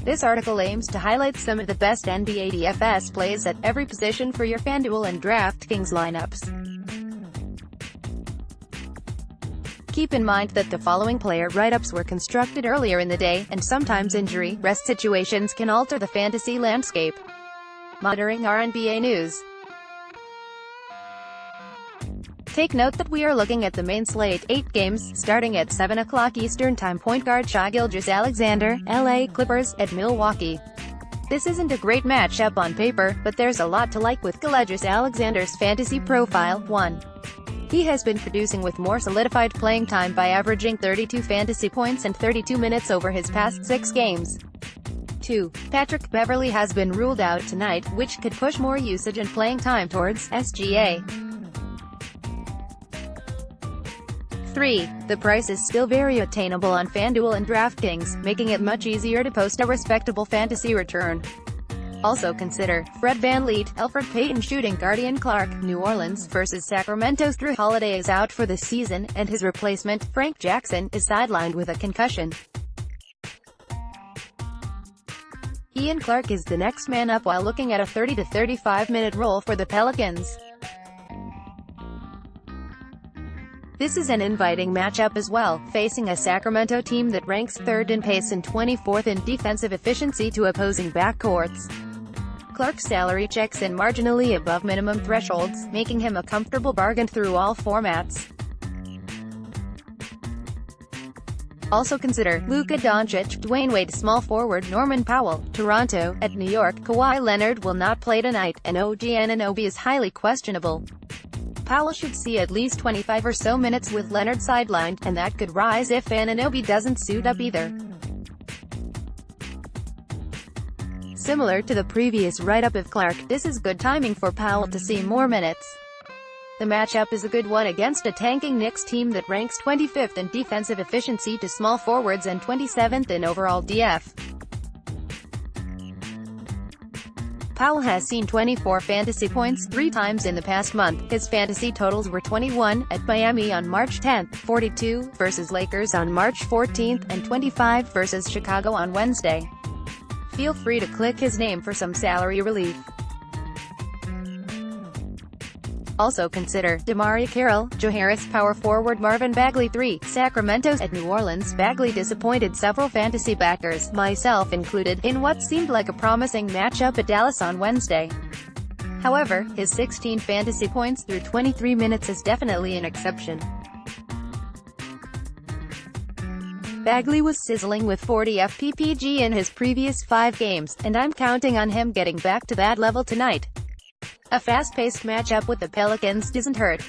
This article aims to highlight some of the best NBA DFS plays at every position for your FanDuel and DraftKings lineups. Keep in mind that the following player write-ups were constructed earlier in the day, and sometimes injury, rest situations can alter the fantasy landscape. Monitoring our NBA news. Take note that we are looking at the main slate, 8 games, starting at 7 o'clock Eastern Time. Point guard Shai Gilgeous-Alexander, LA Clippers, at Milwaukee. This isn't a great matchup on paper, but there's a lot to like with Gilgeous-Alexander's fantasy profile. 1. He has been producing with more solidified playing time by averaging 32 fantasy points and 32 minutes over his past 6 games. 2. Patrick Beverley has been ruled out tonight, which could push more usage and playing time towards SGA. 3. The price is still very attainable on FanDuel and DraftKings, making it much easier to post a respectable fantasy return. Also consider Fred VanVleet, Elfrid Payton shooting guard Ian Clark. New Orleans vs Sacramento. Jrue Holiday is out for the season, and his replacement, Frank Jackson, is sidelined with a concussion. Ian Clark is the next man up while looking at a 30 to 35-minute role for the Pelicans. This is an inviting matchup as well, facing a Sacramento team that ranks 3rd in pace and 24th in defensive efficiency to opposing backcourts. Clark's salary checks in marginally above minimum thresholds, making him a comfortable bargain through all formats. Also consider Luka Doncic, Dwayne Wade, small forward Norman Powell, Toronto, at New York. Kawhi Leonard will not play tonight, and OG Anunoby is highly questionable. Powell should see at least 25 or so minutes with Leonard sidelined, and that could rise if Anunoby doesn't suit up either. Similar to the previous write-up of Clark, this is good timing for Powell to see more minutes. The matchup is a good one against a tanking Knicks team that ranks 25th in defensive efficiency to small forwards and 27th in overall DF. Powell has seen 24 fantasy points 3 times in the past month. His fantasy totals were 21 at Miami on March 10th, 42 versus Lakers on March 14th, and 25 versus Chicago on Wednesday. Feel free to click his name for some salary relief. Also consider DeMarre Carroll, Joe Harris, power forward Marvin Bagley. 3. Sacramento's at New Orleans. Bagley disappointed several fantasy backers, myself included, in what seemed like a promising matchup at Dallas on Wednesday. However, his 16 fantasy points through 23 minutes is definitely an exception. Bagley was sizzling with 40 FPPG in his previous 5 games, and I'm counting on him getting back to that level tonight. A fast-paced matchup with the Pelicans doesn't hurt.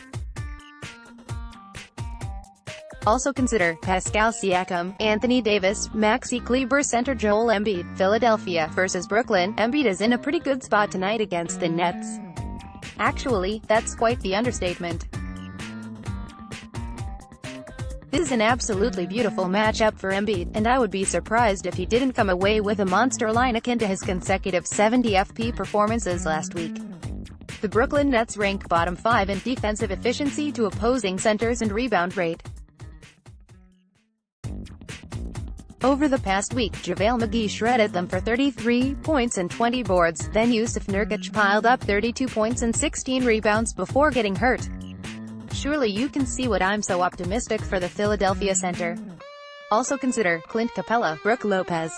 Also consider Pascal Siakam, Anthony Davis, Maxi Kleber, center Joel Embiid. Philadelphia vs Brooklyn. Embiid is in a pretty good spot tonight against the Nets. Actually, that's quite the understatement. This is an absolutely beautiful matchup for Embiid, and I would be surprised if he didn't come away with a monster line akin to his consecutive 70 FP performances last week. The Brooklyn Nets rank bottom 5 in defensive efficiency to opposing centers and rebound rate. Over the past week, JaVale McGee shredded them for 33 points and 20 boards, then Yusuf Nurkic piled up 32 points and 16 rebounds before getting hurt. Surely you can see what I'm so optimistic for the Philadelphia center. Also consider Clint Capella, Brook Lopez,